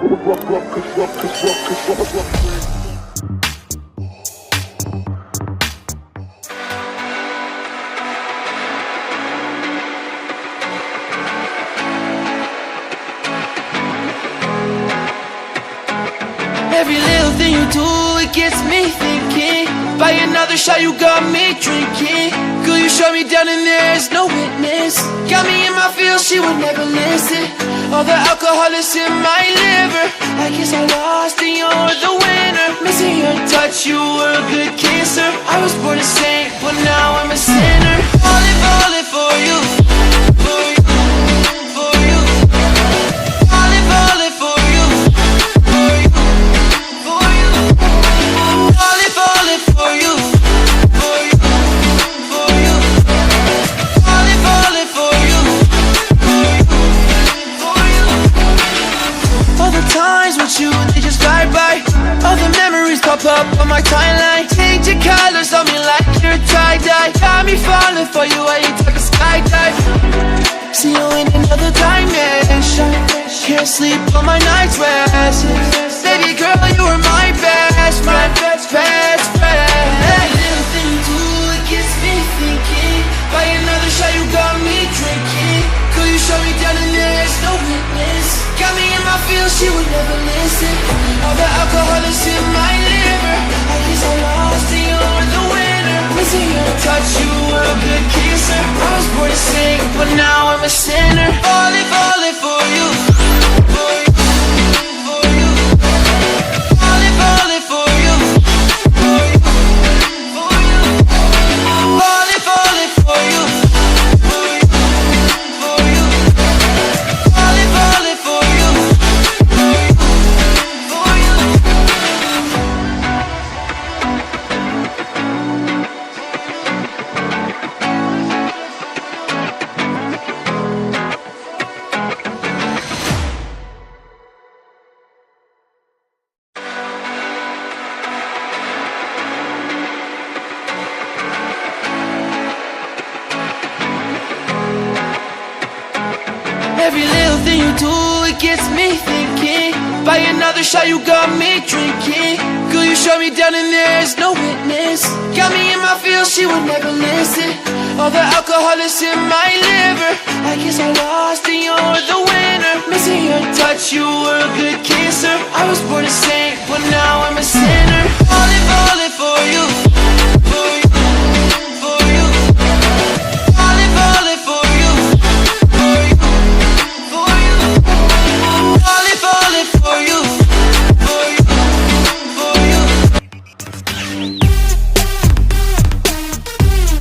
Every little thing you do, it gets me thinking. By another shot, you got me drinking. Girl, you shut me down and there's no witness. Got me in my feels, she would never listen. All the alcohol is in my liver. I guess I lost and you're the winner. Missing your touch, you were a good kisser. I was born a saint, but now I'm a sinner. Falling for you, for you, for you. Falling for you, for you, for you. Falling for you, for you, for you. Falling for you, for you, for you. All the times with you, they just fly by. All the memories pop up on my timeline. Change your colors on me like you're tie-dye. Got me falling for you while you take a skydive. See you in another dimension. Can't sleep on my nights restless. Baby girl, you were my best friend, best friend. Every little thing you do, it gets me thinking. By another shot, you got me drinking. Girl, you shut me down and there's no witness. Got me in my feels, she would never listen. All the alcohol is in my liver. I guess I lost and you're the winner. Missing your touch, you were a good kisser. I was born to sing, but now I'm a sinner. Falling for you, for you, for you. Falling for you, for you, for you. Falling for you, for you, for you. Falling for you, for you, for you. Every little thing you do, it gets me thinking. By another shot, you got me drinking. Girl, you shut me down and there's no witness. Got me in my feels, she would never listen. All the alcohol is in my liver. I guess I lost and you're the winner. Missing your touch, you were a good kisser. I was born a saint, but now I'm a sinner.